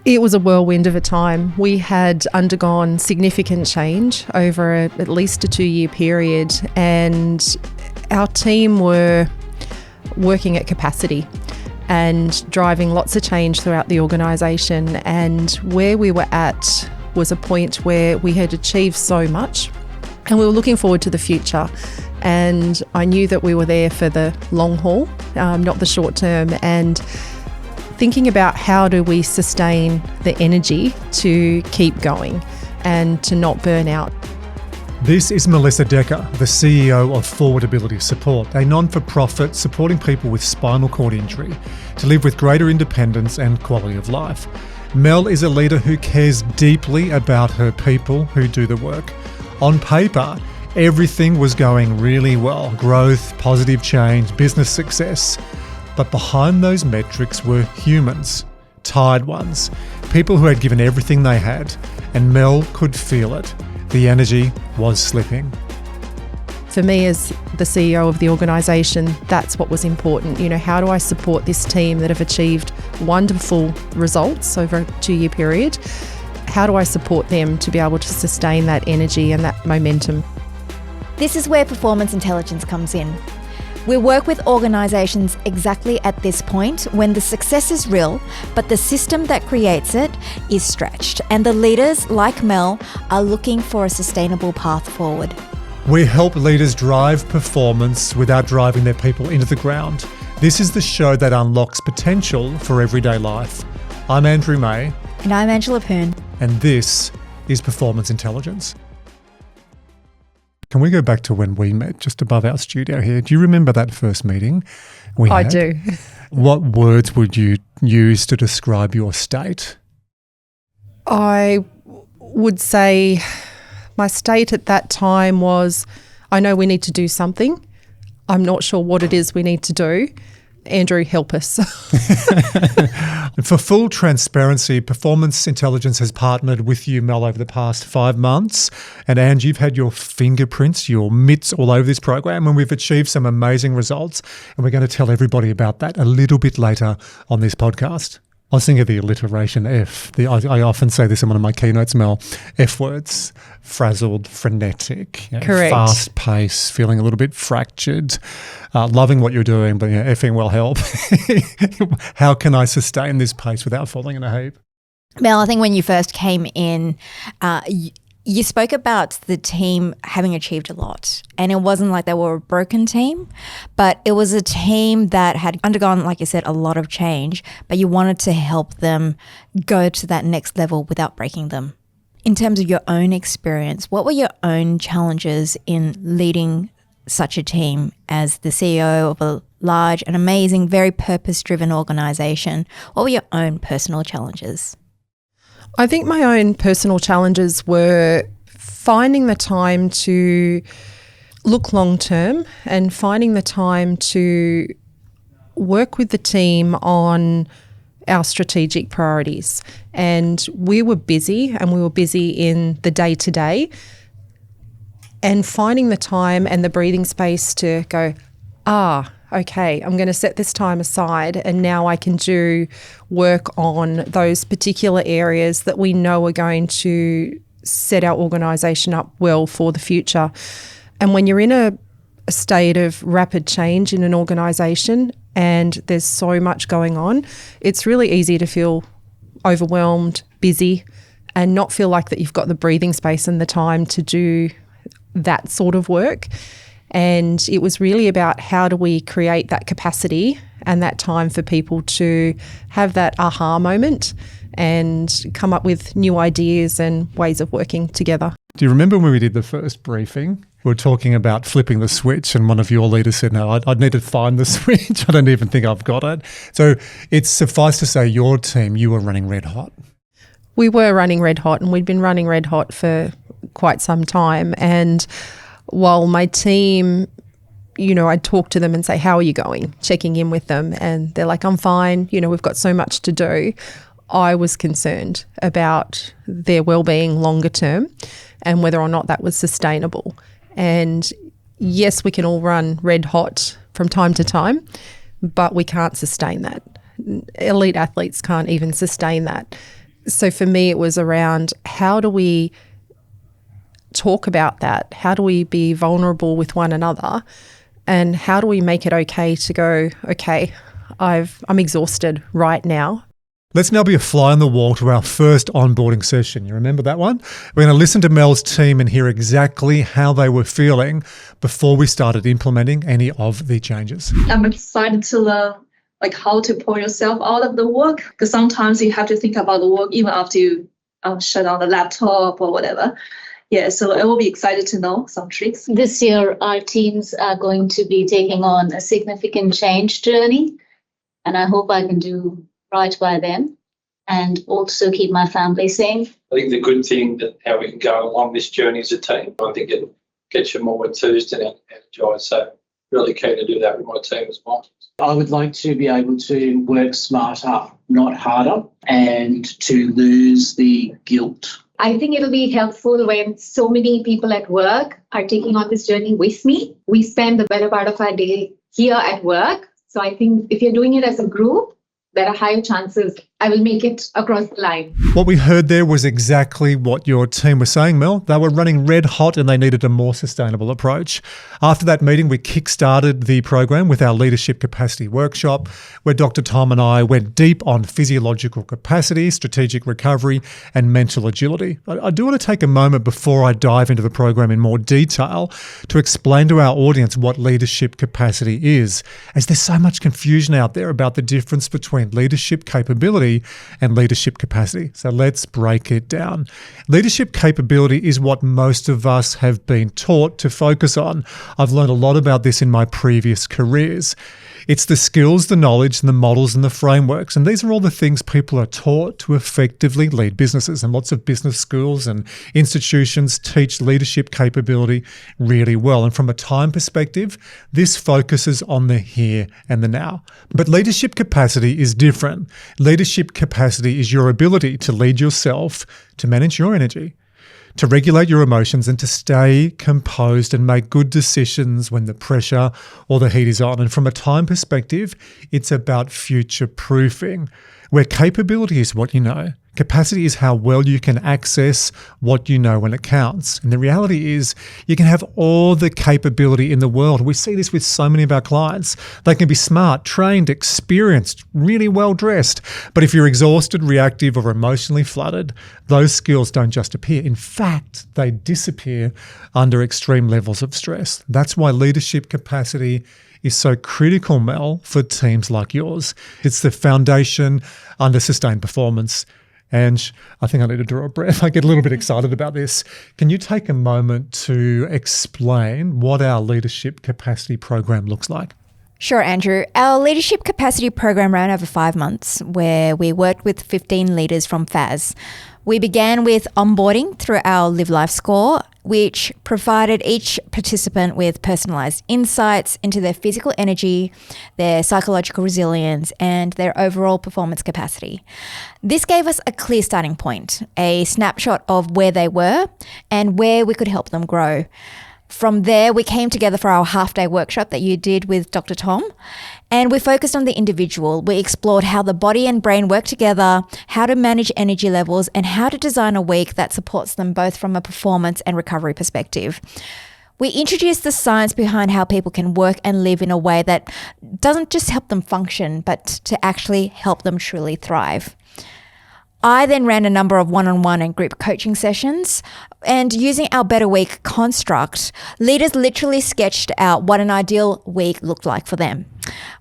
It was a whirlwind of a time. We had undergone significant change over at least a 2-year period, and our team were working at capacity and driving lots of change throughout the organisation. And where we were at was a point where we had achieved so much and we were looking forward to the future. And I knew that we were there for the long haul, not the short term. And thinking about how do we sustain the energy to keep going and to not burn out. This is Melissa Decker, the CEO of Forward Ability Support, a non-for-profit supporting people with spinal cord injury to live with greater independence and quality of life. Mel is a leader who cares deeply about her people who do the work. On paper, everything was going really well. Growth, positive change, business success. But behind those metrics were humans, tired ones, people who had given everything they had, and Mel could feel it. The energy was slipping. For me as the CEO of the organisation, that's what was important. How do I support this team that have achieved wonderful results over a 2-year period? How do I support them to be able to sustain that energy and that momentum? This is where performance intelligence comes in. We work with organisations exactly at this point when the success is real, but the system that creates it is stretched, and the leaders, like Mel, are looking for a sustainable path forward. We help leaders drive performance without driving their people into the ground. This is the show that unlocks potential for everyday life. I'm Andrew May. And I'm Angela Poon. And this is Performance Intelligence. Can we go back to when we met just above our studio here? Do you remember that first meeting we had? I do. What words would you use to describe your state? I would say my state at that time was, I know we need to do something. I'm not sure what it is we need to do. Andrew, help us. For full transparency, Performance Intelligence has partnered with you, Mel, over the past 5 months. And Ange, you've had your fingerprints, your mitts all over this program, and we've achieved some amazing results. And we're going to tell everybody about that a little bit later on this podcast. I was thinking of the alliteration F. I often say this in one of my keynotes, Mel. F words, frazzled, frenetic, Correct. Fast pace, feeling a little bit fractured, loving what you're doing, but effing well help. How can I sustain this pace without falling in a heap? Mel, I think when you first came in, you spoke about the team having achieved a lot, and it wasn't like they were a broken team, but it was a team that had undergone, like you said, a lot of change, but you wanted to help them go to that next level without breaking them. In terms of your own experience, what were your own challenges in leading such a team as the CEO of a large and amazing, very purpose-driven organisation? What were your own personal challenges? I think my own personal challenges were finding the time to look long term and finding the time to work with the team on our strategic priorities. And we were busy in the day-to-day, and finding the time and the breathing space to go, okay, I'm going to set this time aside, and now I can do work on those particular areas that we know are going to set our organisation up well for the future. And when you're in a state of rapid change in an organisation and there's so much going on, it's really easy to feel overwhelmed, busy, and not feel like that you've got the breathing space and the time to do that sort of work. And it was really about how do we create that capacity and that time for people to have that aha moment and come up with new ideas and ways of working together. Do you remember when we did the first briefing? We were talking about flipping the switch, and one of your leaders said, no, I'd need to find the switch. I don't even think I've got it. So it's suffice to say your team, you were running red hot. We were running red hot, and we'd been running red hot for quite some time. And while my team, I'd talk to them and say, how are you going? Checking in with them. And they're like, I'm fine. We've got so much to do. I was concerned about their well-being longer term and whether or not that was sustainable. And yes, we can all run red hot from time to time, but we can't sustain that. Elite athletes can't even sustain that. So for me, it was around how do we talk about that? How do we be vulnerable with one another? And how do we make it okay to go, okay, I'm exhausted right now. Let's now be a fly on the wall to our first onboarding session. You remember that one? We're going to listen to Mel's team and hear exactly how they were feeling before we started implementing any of the changes. I'm excited to learn how to pull yourself out of the work, because sometimes you have to think about the work even after you shut down the laptop or whatever. Yeah, so I will be excited to know some tricks. This year, our teams are going to be taking on a significant change journey, and I hope I can do right by them and also keep my family safe. I think the good thing that how we can go along this journey as a team, I think it gets you more enthused and energized. So really keen to do that with my team as well. I would like to be able to work smarter, not harder, and to lose the guilt. I think it'll be helpful when so many people at work are taking on this journey with me. We spend the better part of our day here at work. So I think if you're doing it as a group, there are higher chances I will make it across the line. What we heard there was exactly what your team was saying, Mel. They were running red hot and they needed a more sustainable approach. After that meeting, we kick-started the program with our Leadership Capacity workshop, where Dr. Tom and I went deep on physiological capacity, strategic recovery, and mental agility. I do want to take a moment before I dive into the program in more detail to explain to our audience what leadership capacity is, as there's so much confusion out there about the difference between leadership capability and leadership capacity. So let's break it down. Leadership capability is what most of us have been taught to focus on. I've learned a lot about this in my previous careers. It's the skills, the knowledge, and the models and the frameworks. And these are all the things people are taught to effectively lead businesses. And lots of business schools and institutions teach leadership capability really well. And from a time perspective, this focuses on the here and the now. But leadership capacity is different. Leadership capacity is your ability to lead yourself, to manage your energy, to regulate your emotions, and to stay composed and make good decisions when the pressure or the heat is on. And from a time perspective, it's about future-proofing, where capability is what you know. Capacity is how well you can access what you know when it counts. And the reality is you can have all the capability in the world. We see this with so many of our clients. They can be smart, trained, experienced, really well dressed. But if you're exhausted, reactive, or emotionally flooded, those skills don't just appear. In fact, they disappear under extreme levels of stress. That's why leadership capacity is so critical, Mel, for teams like yours. It's the foundation under sustained performance. And I think I need to draw a breath. I get a little bit excited about this. Can you take a moment to explain what our Leadership Capacity program looks like? Sure, Andrew. Our Leadership Capacity program ran over 5 months, where we worked with 15 leaders from FAS. We began with onboarding through our Live Life score, which provided each participant with personalised insights into their physical energy, their psychological resilience, and their overall performance capacity. This gave us a clear starting point, a snapshot of where they were and where we could help them grow. From there, we came together for our half-day workshop that you did with Dr. Tom, and we focused on the individual. We explored how the body and brain work together, how to manage energy levels, and how to design a week that supports them both from a performance and recovery perspective. We introduced the science behind how people can work and live in a way that doesn't just help them function, but to actually help them truly thrive. I then ran a number of one-on-one and group coaching sessions, and using our Better Week construct, leaders literally sketched out what an ideal week looked like for them.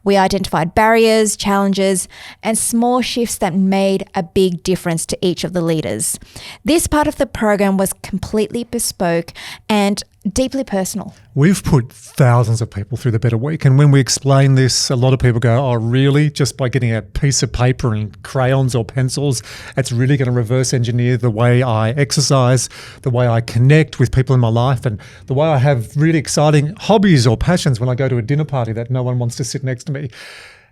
We identified barriers, challenges, and small shifts that made a big difference to each of the leaders. This part of the program was completely bespoke and deeply personal. We've put thousands of people through the Better Week, and when we explain this, a lot of people go, oh, really? Just by getting a piece of paper and crayons or pencils, it's really going to reverse engineer the way I exercise, the way I connect with people in my life, and the way I have really exciting hobbies or passions when I go to a dinner party that no one wants to sit next to me.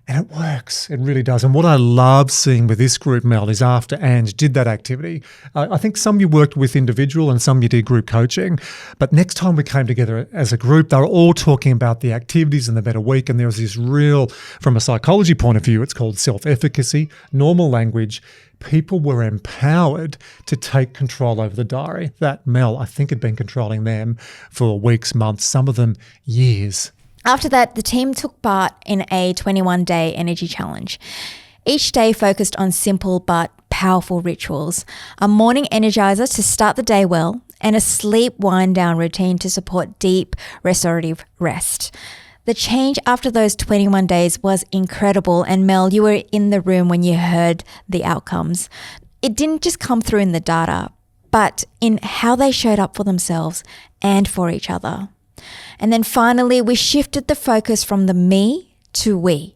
And it works. It really does. And what I love seeing with this group, Mel, is after Ange did that activity, I think some you worked with individual and some you did group coaching. But next time we came together as a group, they were all talking about the activities and the better week. And there was this real, from a psychology point of view, it's called self-efficacy, normal language. People were empowered to take control over the diary. That Mel, I think, had been controlling them for weeks, months, some of them years. After that, the team took part in a 21-day energy challenge. Each day focused on simple but powerful rituals, a morning energizer to start the day well, and a sleep wind-down routine to support deep restorative rest. The change after those 21 days was incredible, and Mel, you were in the room when you heard the outcomes. It didn't just come through in the data, but in how they showed up for themselves and for each other. And then finally, we shifted the focus from the me to we.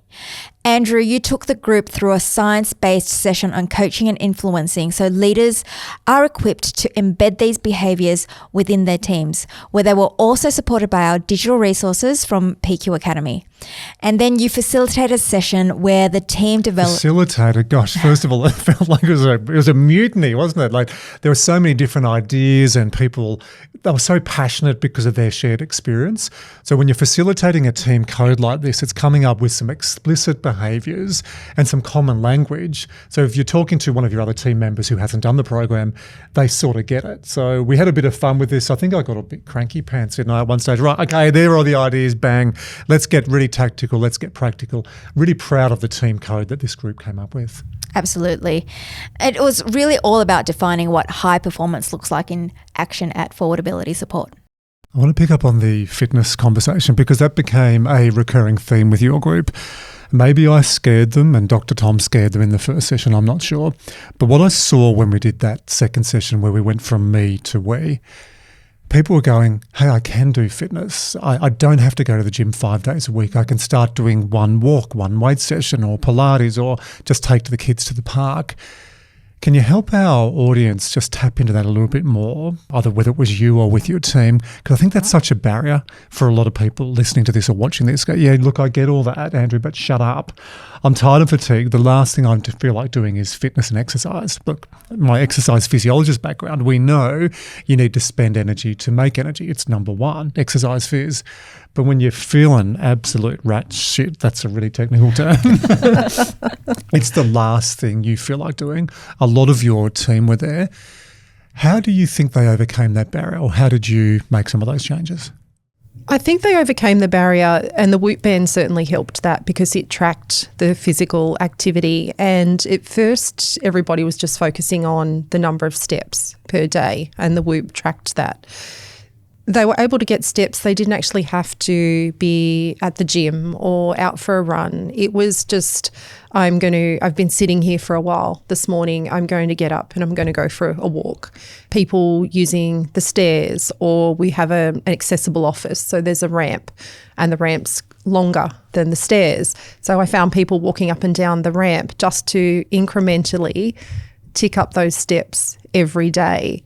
Andrew, you took the group through a science-based session on coaching and influencing, so leaders are equipped to embed these behaviours within their teams, where they were also supported by our digital resources from PQ Academy. And then you facilitated a session where the team developed... Facilitated? Gosh, first of all, it felt like it was a mutiny, wasn't it? Like there were so many different ideas and people, they were so passionate because of their shared experience. So when you're facilitating a team code like this, it's coming up with some explicit behaviours and some common language. So if you're talking to one of your other team members who hasn't done the program, they sort of get it. So we had a bit of fun with this. I think I got a bit cranky pants at one stage. Right, okay, there are all the ideas, bang. Let's get really tactical, let's get practical. Really proud of the team code that this group came up with. Absolutely. It was really all about defining what high performance looks like in action at Forward Ability Support. I want to pick up on the fitness conversation because that became a recurring theme with your group. Maybe I scared them and Dr. Tom scared them in the first session, I'm not sure. But what I saw when we did that second session where we went from me to we, people were going, hey, I can do fitness. I don't have to go to the gym 5 days a week. I can start doing one walk, one weight session or Pilates or just take the kids to the park. Can you help our audience just tap into that a little bit more, either whether it was you or with your team? Because I think that's such a barrier for a lot of people listening to this or watching this. Go, yeah, look, I get all that, Andrew, but shut up. I'm tired of fatigue. The last thing I feel like doing is fitness and exercise. Look, my exercise physiologist background, we know you need to spend energy to make energy. It's number one, exercise phys. But when you're feeling absolute rat shit, that's a really technical term. It's the last thing you feel like doing. A lot of your team were there. How do you think they overcame that barrier, or how did you make some of those changes? I think they overcame the barrier, and the Whoop band certainly helped that because it tracked the physical activity. And at first, everybody was just focusing on the number of steps per day, and the Whoop tracked that. They were able to get steps. They didn't actually have to be at the gym or out for a run. It was just, I've been sitting here for a while this morning. I'm going to get up and I'm going to go for a walk. People using the stairs, or we have an accessible office. So there's a ramp and the ramp's longer than the stairs. So I found people walking up and down the ramp just to incrementally tick up those steps every day.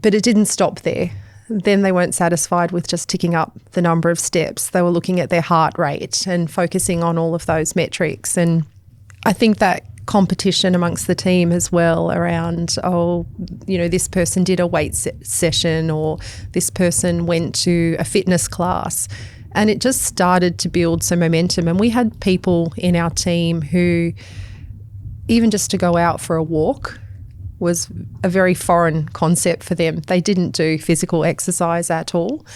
But it didn't stop there. Then they weren't satisfied with just ticking up the number of steps. They were looking at their heart rate and focusing on all of those metrics. And I think that competition amongst the team as well around, this person did a weight session or this person went to a fitness class. And it just started to build some momentum. And we had people in our team who, even just to go out for a walk, was a very foreign concept for them. They didn't do physical exercise at all.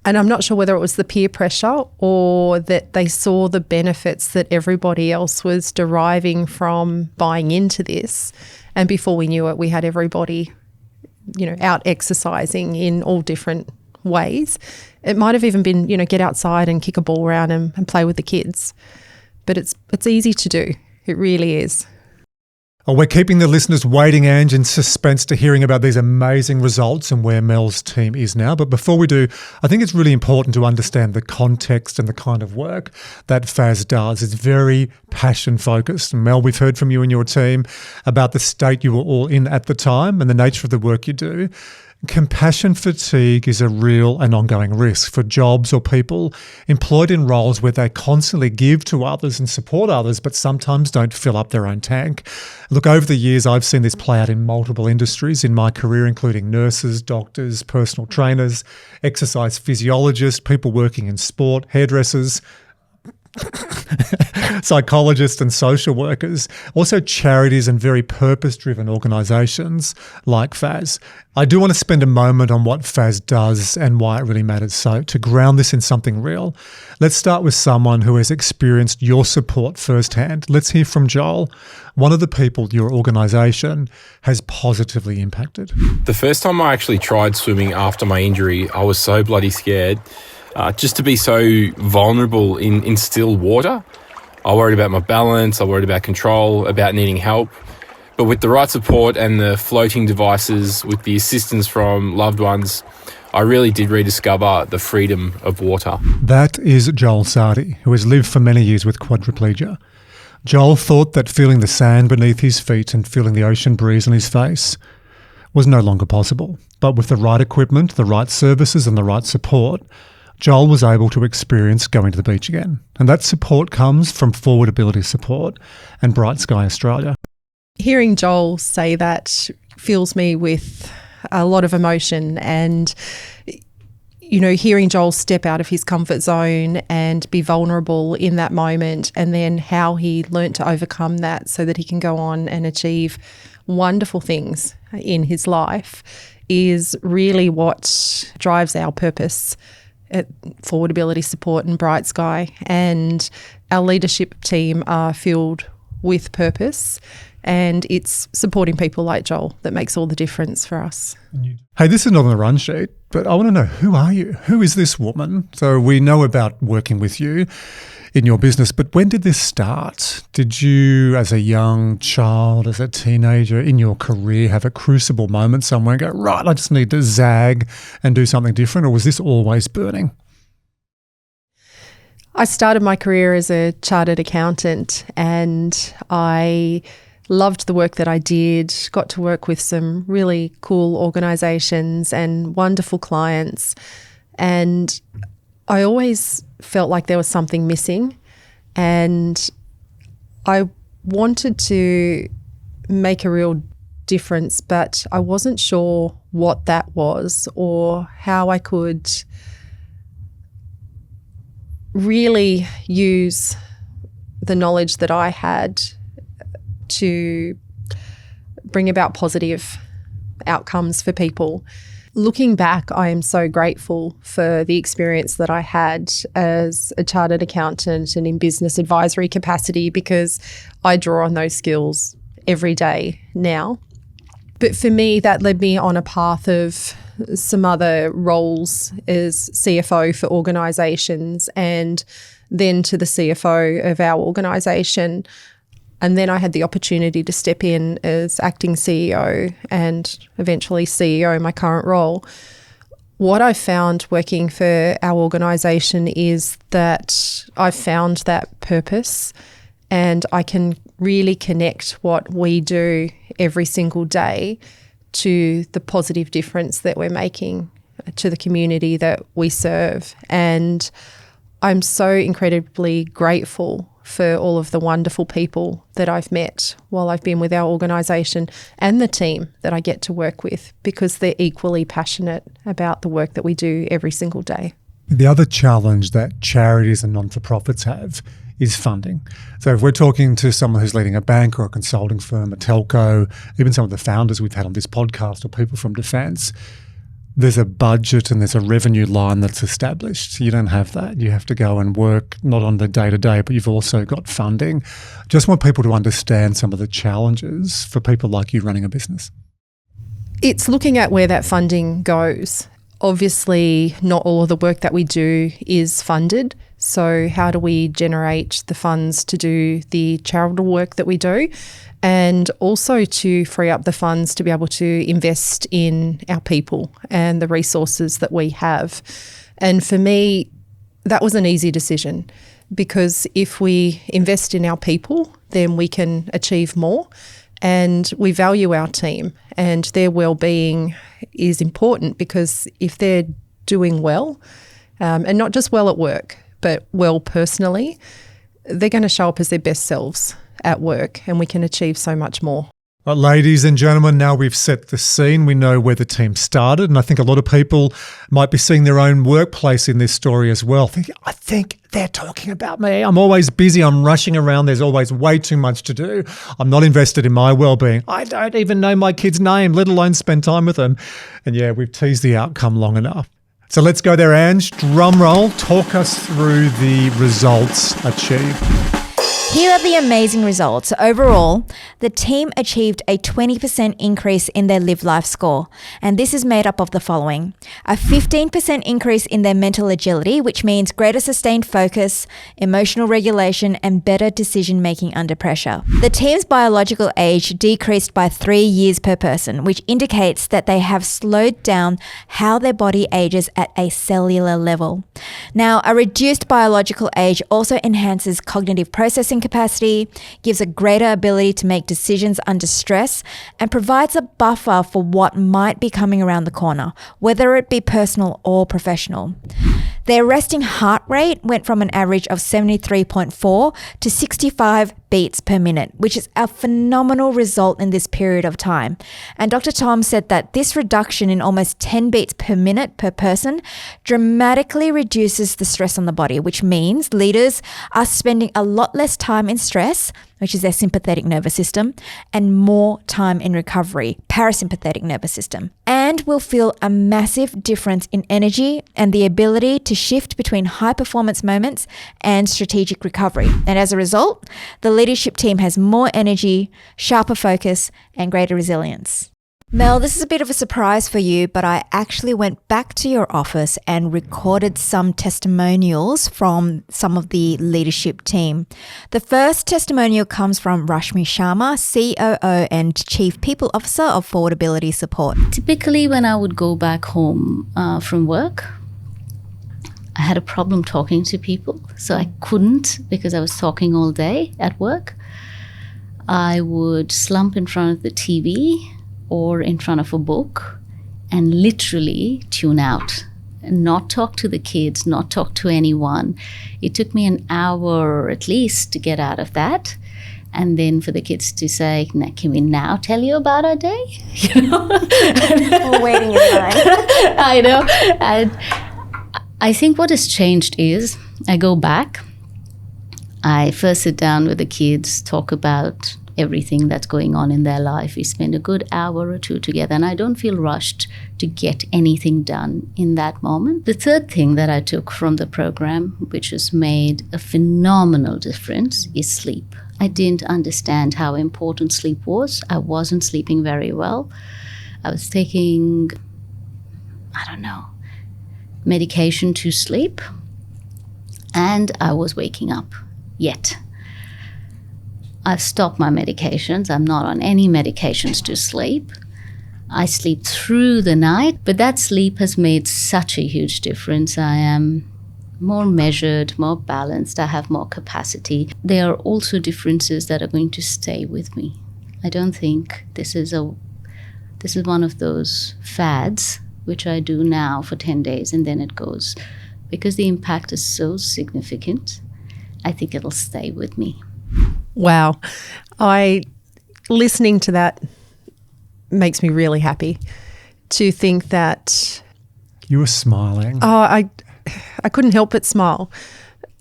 And I'm not sure whether it was the peer pressure or that they saw the benefits that everybody else was deriving from buying into this. And before we knew it, we had everybody, out exercising in all different ways. It might have even been, get outside and kick a ball around and play with the kids. But it's easy to do. It really is. Oh, we're keeping the listeners waiting, Ange, in suspense to hearing about these amazing results and where Mel's team is now. But before we do, I think it's really important to understand the context and the kind of work that FAS does. It's very passion-focused. Mel, we've heard from you and your team about the state you were all in at the time and the nature of the work you do. Compassion fatigue is a real and ongoing risk for jobs or people employed in roles where they constantly give to others and support others, but sometimes don't fill up their own tank. Look, over the years, I've seen this play out in multiple industries in my career, including nurses, doctors, personal trainers, exercise physiologists, people working in sport, hairdressers, psychologists and social workers, also charities and very purpose-driven organisations like FAS. I do want to spend a moment on what FAS does and why it really matters. So to ground this in something real, let's start with someone who has experienced your support firsthand. Let's hear from Joel, one of the people your organisation has positively impacted. The first time I actually tried swimming after my injury, I was so bloody scared. Just to be so vulnerable in still water. I worried about my balance, I worried about control, about needing help. But with the right support and the floating devices, with the assistance from loved ones, I really did rediscover the freedom of water. That is Joel Sardi, who has lived for many years with quadriplegia. Joel thought that feeling the sand beneath his feet and feeling the ocean breeze on his face was no longer possible. But with the right equipment, the right services and the right support, Joel was able to experience going to the beach again. And that support comes from Forward Ability Support and Bright Sky Australia. Hearing Joel say that fills me with a lot of emotion, and hearing Joel step out of his comfort zone and be vulnerable in that moment, and then how he learnt to overcome that so that he can go on and achieve wonderful things in his life is really what drives our purpose at Forward Ability Support and Bright Sky. And our leadership team are filled with purpose, and it's supporting people like Joel that makes all the difference for us. Hey, this is not on the run sheet, but I want to know, who are you? Who is this woman? So we know about working with you in your business, but when did this start? Did you, as a young child, as a teenager, in your career, have a crucible moment somewhere and go, right, I just need to zag and do something different, or was this always burning? I started my career as a chartered accountant, and I loved the work that I did, got to work with some really cool organisations and wonderful clients, and I always felt like there was something missing, and I wanted to make a real difference, but I wasn't sure what that was or how I could really use the knowledge that I had to bring about positive outcomes for people. Looking back, I am so grateful for the experience that I had as a chartered accountant and in business advisory capacity, because I draw on those skills every day now. But for me, that led me on a path of some other roles as CFO for organisations, and then to the CFO of our organisation. And then I had the opportunity to step in as acting CEO and eventually CEO in my current role. What I found working for our organisation is that I found that purpose, and I can really connect what we do every single day to the positive difference that we're making to the community that we serve. And I'm so incredibly grateful for all of the wonderful people that I've met while I've been with our organisation, and the team that I get to work with, because they're equally passionate about the work that we do every single day. The other challenge that charities and non-for-profits have is funding. So if we're talking to someone who's leading a bank or a consulting firm, a telco, even some of the founders we've had on this podcast or people from defence, there's a budget and there's a revenue line that's established. You don't have that. You have to go and work not on the day-to-day, but you've also got funding. Just want people to understand some of the challenges for people like you running a business. It's looking at where that funding goes. Obviously, not all of the work that we do is funded. So how do we generate the funds to do the charitable work that we do, and also to free up the funds to be able to invest in our people and the resources that we have? And for me, that was an easy decision, because if we invest in our people, then we can achieve more. And we value our team and their well-being is important, because if they're doing well, and not just well at work, but well personally, they're going to show up as their best selves at work, and we can achieve so much more. Right, ladies and gentlemen, now we've set the scene. We know where the team started, and I think a lot of people might be seeing their own workplace in this story as well. I think they're talking about me. I'm always busy. I'm rushing around. There's always way too much to do. I'm not invested in my well-being. I don't even know my kid's name, let alone spend time with them. And yeah, we've teased the outcome long enough. So let's go there, Ange. Drum roll. Talk us through the results achieved. Here are the amazing results. Overall, the team achieved a 20% increase in their Live Life score, and this is made up of the following: a 15% increase in their mental agility, which means greater sustained focus, emotional regulation, and better decision-making under pressure. The team's biological age decreased by 3 years per person, which indicates that they have slowed down how their body ages at a cellular level. Now, a reduced biological age also enhances cognitive processing capacity, gives a greater ability to make decisions under stress, and provides a buffer for what might be coming around the corner, whether it be personal or professional. Their resting heart rate went from an average of 73.4 to 65 beats per minute, which is a phenomenal result in this period of time. And Dr. Tom said that this reduction in almost 10 beats per minute per person dramatically reduces the stress on the body, which means leaders are spending a lot less time in stress, which is their sympathetic nervous system, and more time in recovery, parasympathetic nervous system, and will feel a massive difference in energy and the ability to shift between high performance moments and strategic recovery. And as a result, the leadership team has more energy, sharper focus, and greater resilience. Mel, this is a bit of a surprise for you, but I actually went back to your office and recorded some testimonials from some of the leadership team. The first testimonial comes from Rashmi Sharma, COO and Chief People Officer of Forwardability Support. Typically, when I would go back home from work, I had a problem talking to people, so I couldn't because I was talking all day at work. I would slump in front of the TV or in front of a book and literally tune out and not talk to the kids, not talk to anyone. It took me an hour at least to get out of that. And then for the kids to say, can we now tell you about our day? You know? We're waiting in line. I know. And I think what has changed is I go back, I first sit down with the kids, talk about everything that's going on in their life. We spend a good hour or two together, and I don't feel rushed to get anything done in that moment. The third thing that I took from the program, which has made a phenomenal difference, is sleep. I didn't understand how important sleep was. I wasn't sleeping very well. I was taking, medication to sleep, and I was waking up yet. I've stopped my medications. I'm not on any medications to sleep. I sleep through the night, but that sleep has made such a huge difference. I am more measured, more balanced. I have more capacity. There are also differences that are going to stay with me. I don't think this is one of those fads which I do now for 10 days and then it goes. Because the impact is so significant, I think it'll stay with me. Wow. Listening to that makes me really happy to think that... You were smiling. Oh, I couldn't help but smile.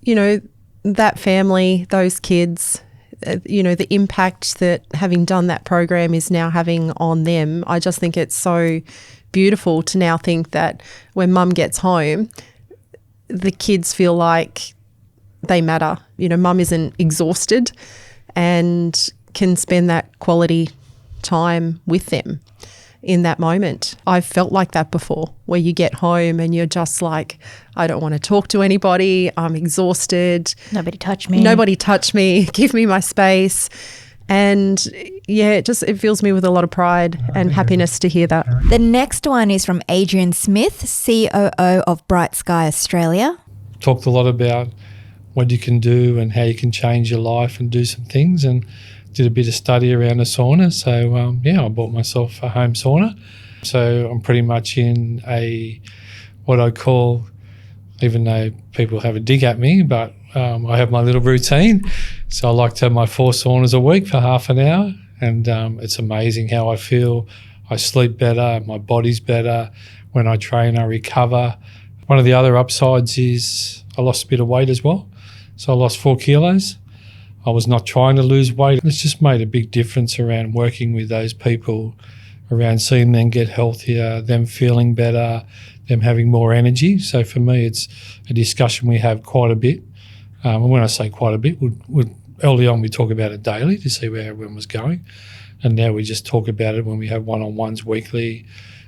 You know, that family, those kids, the impact that having done that program is now having on them. I just think it's so beautiful to now think that when mum gets home, the kids feel like they matter. You know, mum isn't exhausted and can spend that quality time with them in that moment. I've felt like that before, where you get home and you're just like, I don't want to talk to anybody. I'm exhausted. Nobody touch me. Nobody touch me. Give me my space. And yeah, it fills me with a lot of pride and happiness to hear that. The next one is from Adrian Smith, COO of Bright Sky Australia. Talked a lot about what you can do and how you can change your life and do some things, and did a bit of study around a sauna. So, I bought myself a home sauna So I'm pretty much in what I call, even though people have a dig at me, but I have my little routine. So I like to have my 4 saunas a week for half an hour, and it's amazing how I feel. I sleep better, my body's better. When I train, I recover. One of the other upsides is I lost a bit of weight as well. So I lost 4 kilos. I was not trying to lose weight. It's just made a big difference around working with those people, around seeing them get healthier, them feeling better, them having more energy. So for me, it's a discussion we have quite a bit. And when I say quite a bit, early on we talk about it daily to see where everyone was going. And now we just talk about it when we have one-on-ones weekly,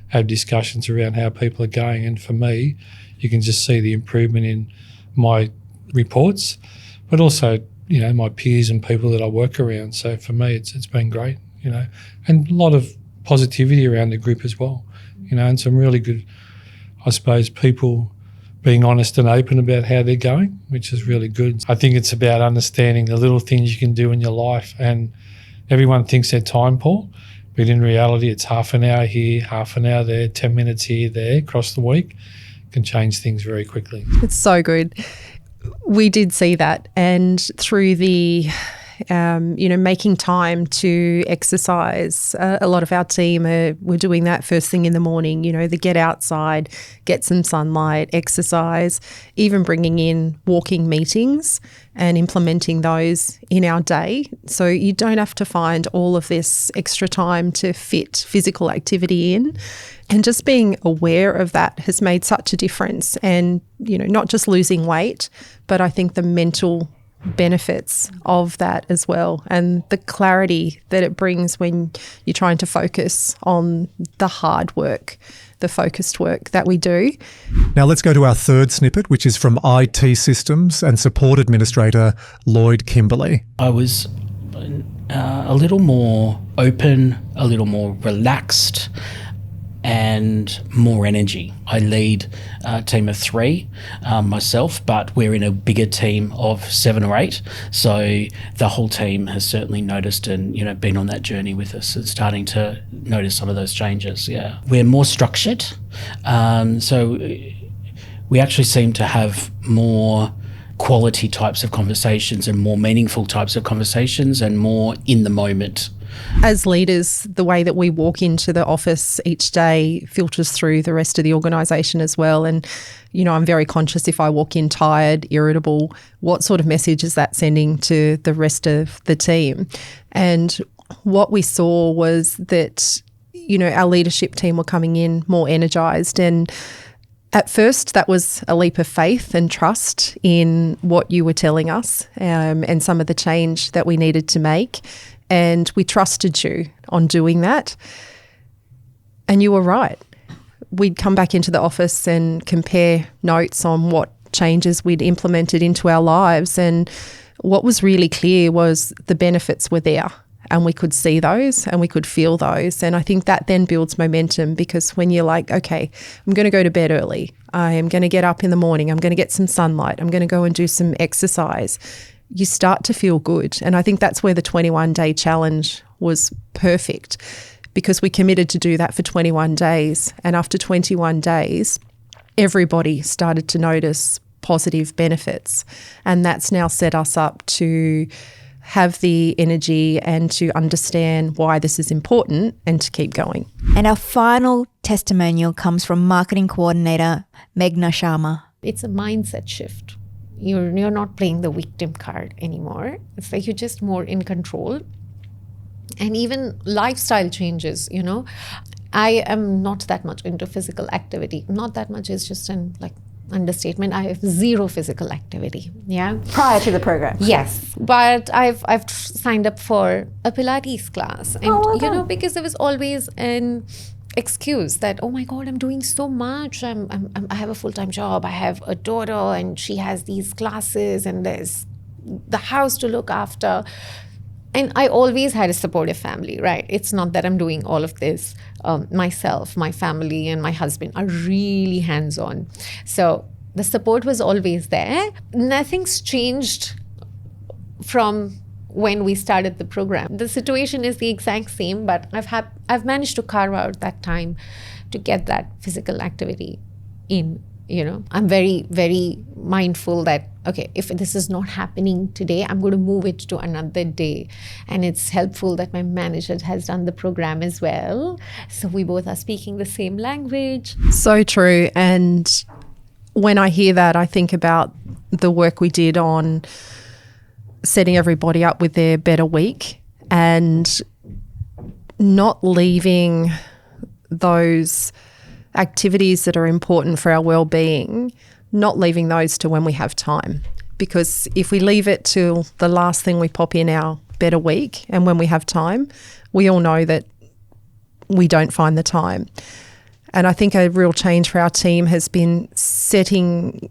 have discussions around how people are going. And for me, you can just see the improvement in my reports, but also, you know, my peers and people that I work around. So for me, it's been great, you know, and a lot of positivity around the group as well, you know, and some really good, I suppose, people being honest and open about how they're going, which is really good. I think it's about understanding the little things you can do in your life, and everyone thinks they're time poor, but in reality, it's half an hour here, half an hour there, 10 minutes here, there, across the week can change things very quickly. It's so good. We did see that, and through the making time to exercise. A lot of our team were doing that first thing in the morning, the get outside, get some sunlight, exercise, even bringing in walking meetings and implementing those in our day. So you don't have to find all of this extra time to fit physical activity in. And just being aware of that has made such a difference. And, not just losing weight, but I think the mental benefits of that as well, and the clarity that it brings when you're trying to focus on the hard work, the focused work that we do. Now let's go to our third snippet, which is from IT Systems and Support Administrator Lloyd Kimberley. I was a little more open, a little more relaxed, and more energy. I lead a team of 3 myself, but we're in a bigger team of 7 or 8. So the whole team has certainly noticed and, been on that journey with us and starting to notice some of those changes. Yeah. We're more structured. So we actually seem to have more quality types of conversations and more meaningful types of conversations and more in the moment. As leaders, the way that we walk into the office each day filters through the rest of the organisation as well. And, I'm very conscious if I walk in tired, irritable, what sort of message is that sending to the rest of the team? And what we saw was that, our leadership team were coming in more energised, and at first, that was a leap of faith and trust in what you were telling us and some of the change that we needed to make. And we trusted you on doing that. And you were right. We'd come back into the office and compare notes on what changes we'd implemented into our lives. And what was really clear was the benefits were there. And we could see those and we could feel those. And I think that then builds momentum, because when you're like, okay, I'm going to go to bed early. I am going to get up in the morning. I'm going to get some sunlight. I'm going to go and do some exercise. You start to feel good. And I think that's where the 21-day challenge was perfect, because we committed to do that for 21 days. And after 21 days, everybody started to notice positive benefits. And that's now set us up to have the energy and to understand why this is important and to keep going. And our final testimonial comes from marketing coordinator Meghna Sharma. It's a mindset shift. You're not playing the victim card anymore. It's like you're just more in control. And even lifestyle changes, I am not that much into physical activity. Not that much is just an understatement. I have zero physical activity. Yeah. Prior to the program. Yes. But I've signed up for a Pilates class. And because there was always an excuse that, oh my God, I'm doing so much. I have a full-time job. I have a daughter and she has these classes and there's the house to look after. And I always had a supportive family, right? It's not that I'm doing all of this myself. My family and my husband are really hands-on. So the support was always there. Nothing's changed from when we started the program. The situation is the exact same, but I've managed to carve out that time to get that physical activity in. I'm very, very mindful that, okay, if this is not happening today, I'm going to move it to another day. And it's helpful that my manager has done the program as well. So we both are speaking the same language. So true. And when I hear that, I think about the work we did on setting everybody up with their better week and not leaving those activities that are important for our well-being, not leaving those to when we have time. Because if we leave it till the last thing we pop in our better week and when we have time, we all know that we don't find the time. And I think a real change for our team has been setting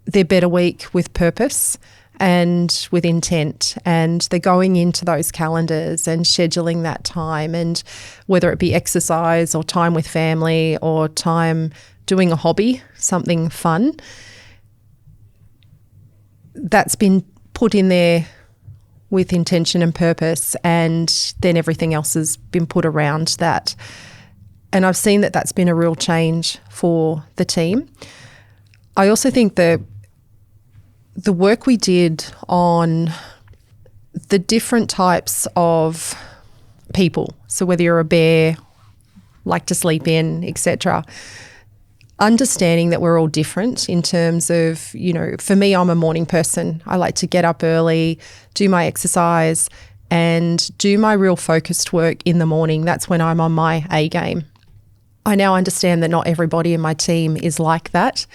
their better week with purpose and with intent, and they're going into those calendars and scheduling that time, and whether it be exercise or time with family or time doing a hobby, something fun, that's been put in there with intention and purpose, and then everything else has been put around that. And I've seen that that's been a real change for the team. I also think that the work we did on the different types of people, so whether you're a bear, like to sleep in, etc., understanding that we're all different in terms of, for me, I'm a morning person. I like to get up early, do my exercise and do my real focused work in the morning. That's when I'm on my A game. I now understand that not everybody in my team is like that,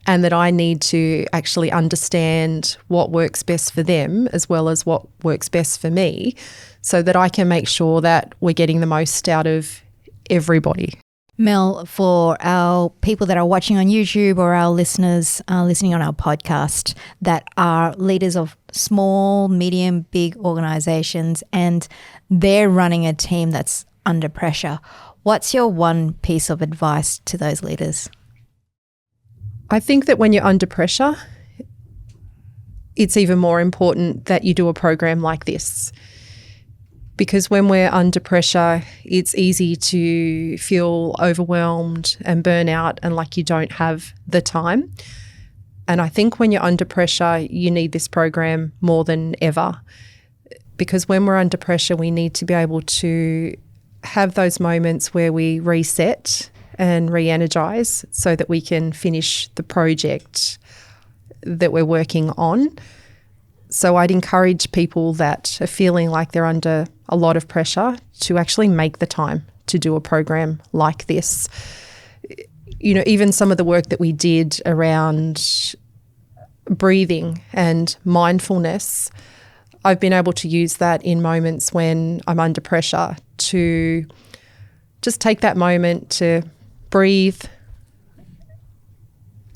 and that I need to actually understand what works best for them as well as what works best for me, so that I can make sure that we're getting the most out of everybody. Mel, for our people that are watching on YouTube or our listeners listening on our podcast that are leaders of small, medium, big organizations, and they're running a team that's under pressure, what's your one piece of advice to those leaders? I think that when you're under pressure, it's even more important that you do a program like this. Because when we're under pressure, it's easy to feel overwhelmed and burn out and like you don't have the time. And I think when you're under pressure, you need this program more than ever. Because when we're under pressure, we need to be able to have those moments where we reset and re-energize so that we can finish the project that we're working on. So I'd encourage people that are feeling like they're under a lot of pressure to actually make the time to do a program like this. Even some of the work that we did around breathing and mindfulness, I've been able to use that in moments when I'm under pressure to just take that moment to breathe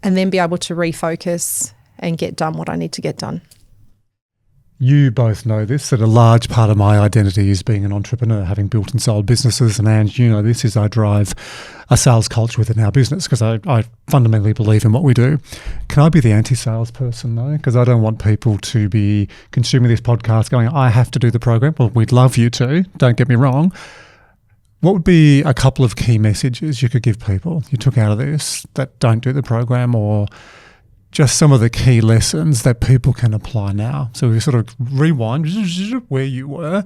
and then be able to refocus and get done what I need to get done. You both know this, that a large part of my identity is being an entrepreneur, having built and sold businesses. And Ange, this is I drive a sales culture within our business because I fundamentally believe in what we do. Can I be the anti-sales person though? Because I don't want people to be consuming this podcast going, I have to do the program. Well, we'd love you to, don't get me wrong. What would be a couple of key messages you could give people you took out of this that don't do the program, or just some of the key lessons that people can apply now? So we sort of rewind where you were.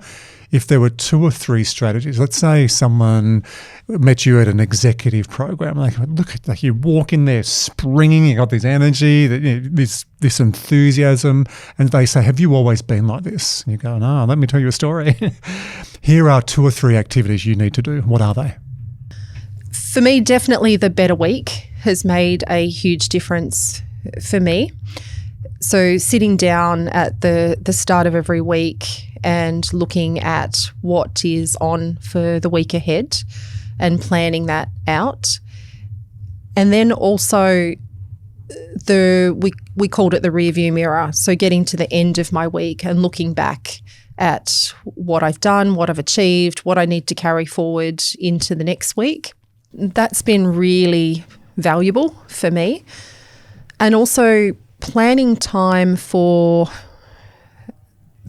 If there were 2 or 3 strategies, let's say someone met you at an executive program, like look at like you walk in there springing, you got this energy, this enthusiasm, and they say, "Have you always been like this?" And you go, "No, let me tell you a story." Here are 2 or 3 activities you need to do. What are they? For me, definitely the better week has made a huge difference for me. So sitting down at the start of every week and looking at what is on for the week ahead and planning that out. And then also we called it the rearview mirror. So getting to the end of my week and looking back at what I've done, what I've achieved, what I need to carry forward into the next week. That's been really valuable for me. And also planning time for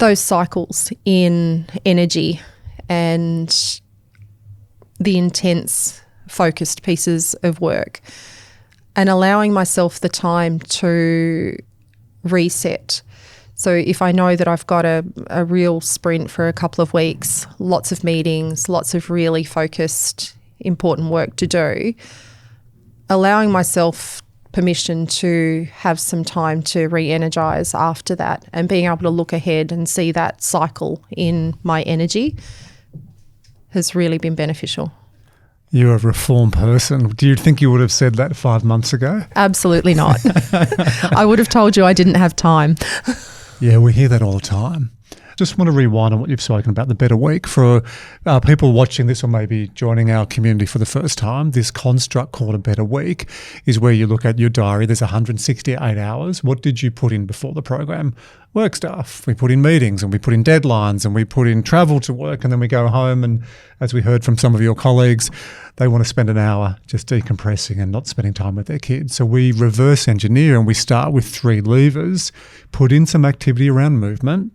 those cycles in energy and the intense, focused pieces of work, and allowing myself the time to reset. So if I know that I've got a real sprint for a couple of weeks, lots of meetings, lots of really focused, important work to do, allowing myself permission to have some time to re-energize after that, and being able to look ahead and see that cycle in my energy has really been beneficial. You're a reformed person. Do you think you would have said that 5 months ago? Absolutely not. I would have told you I didn't have time. Yeah, we hear that all the time. Just want to rewind on what you've spoken about, the better week. For people watching this or maybe joining our community for the first time, this construct called a better week is where you look at your diary. There's 168 hours. What did you put in before the program? Work stuff. We put in meetings and we put in deadlines and we put in travel to work, and then we go home, and as we heard from some of your colleagues, they want to spend an hour just decompressing and not spending time with their kids. So we reverse engineer and we start with 3 levers. Put in some activity around movement.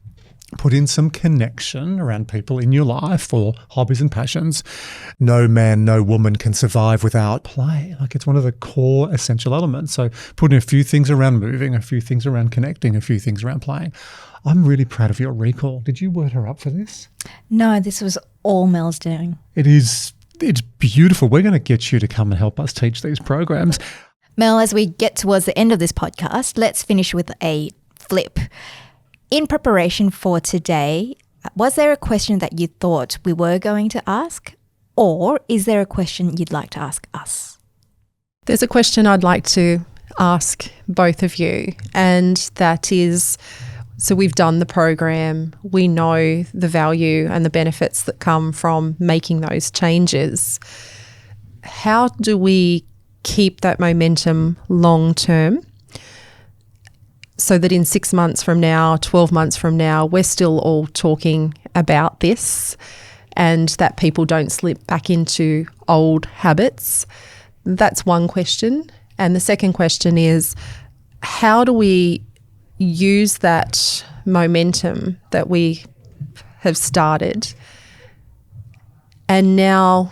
Put in some connection around people in your life or hobbies and passions. No man, no woman can survive without play. Like, it's one of the core essential elements. So put in a few things around moving, a few things around connecting, a few things around playing. I'm really proud of your recall. Did you word her up for this? No, this was all Mel's doing. It's beautiful. We're going to get you to come and help us teach these programs. Mel, as we get towards the end of this podcast, let's finish with a flip. In preparation for today, was there a question that you thought we were going to ask, or is there a question you'd like to ask us? There's a question I'd like to ask both of you, and that is, so we've done the program, we know the value and the benefits that come from making those changes. How do we keep that momentum long term, so that in 6 months from now, 12 months from now, we're still all talking about this, and that people don't slip back into old habits? That's one question. And the second question is, how do we use that momentum that we have started and now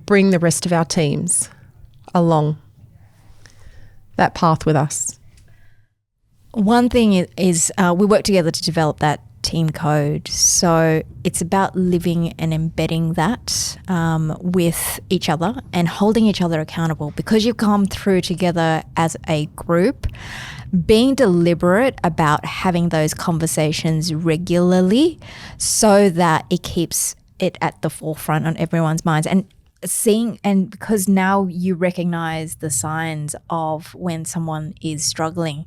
bring the rest of our teams along that path with us? One thing is we work together to develop that team code. So it's about living and embedding that with each other and holding each other accountable, because you've come through together as a group. Being deliberate about having those conversations regularly so that it keeps it at the forefront on everyone's minds, and because now you recognize the signs of when someone is struggling.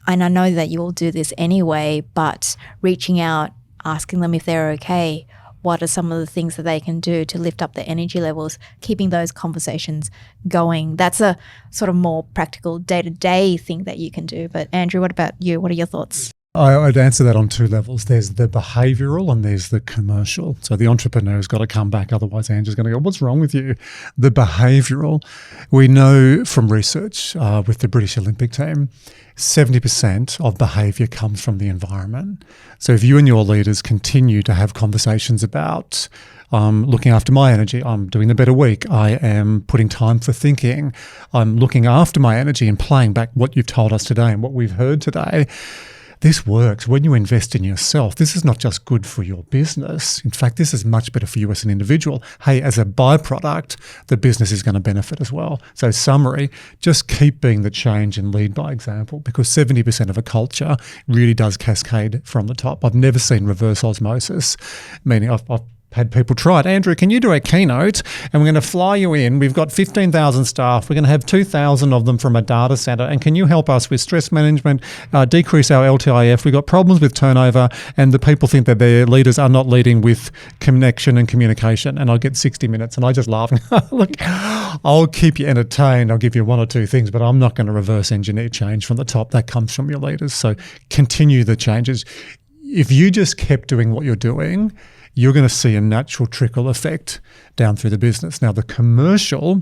And I know that you all do this anyway, but reaching out, asking them if they're okay, what are some of the things that they can do to lift up their energy levels, keeping those conversations going. That's a sort of more practical day-to-day thing that you can do. But Andrew, what about you? What are your thoughts? I'd answer that on 2 levels. There's the behavioural and there's the commercial. So the entrepreneur's got to come back, otherwise Andrew's going to go, what's wrong with you? The behavioural, we know from research with the British Olympic team, 70% of behaviour comes from the environment. So if you and your leaders continue to have conversations about looking after my energy, I'm doing the better week, I am putting time for thinking, I'm looking after my energy and playing back what you've told us today and what we've heard today, this works. When you invest in yourself, this is not just good for your business. In fact, this is much better for you as an individual. Hey, as a byproduct, the business is going to benefit as well. So summary, just keep being the change and lead by example, because 70% of a culture really does cascade from the top. I've never seen reverse osmosis, meaning I've had people try it. Andrew, can you do a keynote? And we're going to fly you in. We've got 15,000 staff. We're going to have 2,000 of them from a data center. And can you help us with stress management, decrease our LTIF? We've got problems with turnover, and the people think that their leaders are not leading with connection and communication. And I get 60 minutes and I just laugh. Look, I'll keep you entertained. I'll give you 1 or 2 things, but I'm not going to reverse engineer change from the top. That comes from your leaders. So continue the changes. If you just kept doing what you're doing, you're going to see a natural trickle effect down through the business. Now, the commercial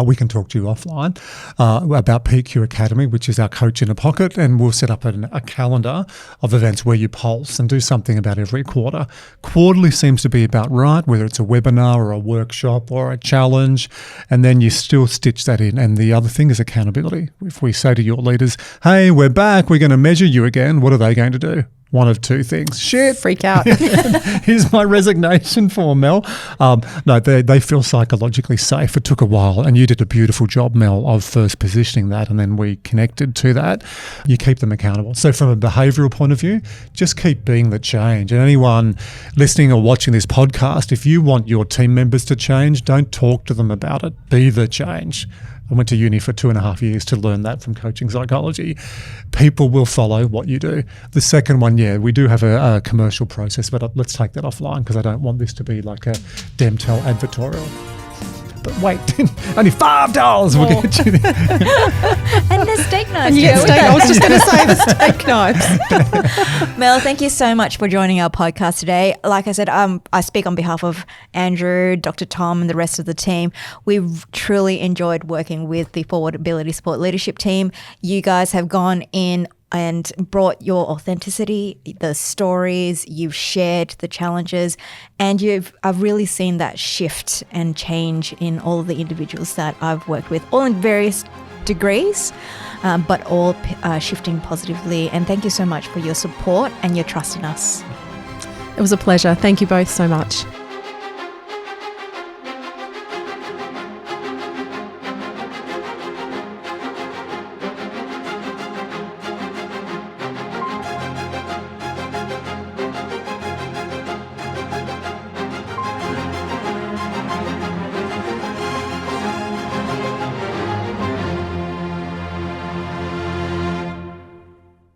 we can talk to you offline about PQ Academy, which is our coach in a pocket, and we'll set up a calendar of events where you pulse and do something about every quarter. Quarterly seems to be about right, whether it's a webinar or a workshop or a challenge, and then you still stitch that in. And the other thing is accountability. If we say to your leaders, hey, we're back, we're going to measure you again, what are they going to do? One of two things. Shit. Freak out. Here's my resignation form, Mel. No, they feel psychologically safe. It took a while, and you did a beautiful job, Mel, of first positioning that, and then we connected to that. You keep them accountable. So from a behavioural point of view, just keep being the change. And anyone listening or watching this podcast, if you want your team members to change, don't talk to them about it. Be the change. I went to uni for 2.5 years to learn that from coaching psychology. People will follow what you do. The second one, we do have a commercial process, but let's take that offline because I don't want this to be like a Demtel advertorial. But wait, only $5 will get you there. And the steak knives. I was just going to say the steak knives. Mel, thank you so much for joining our podcast today. Like I said, I speak on behalf of Andrew, Dr. Tom, and the rest of the team. We've truly enjoyed working with the Forward Ability Support leadership team. You guys have gone in and brought your authenticity, the stories, you've shared the challenges, and I've really seen that shift and change in all of the individuals that I've worked with, all in various degrees, but all shifting positively. And thank you so much for your support and your trust in us. It was a pleasure. Thank you both so much.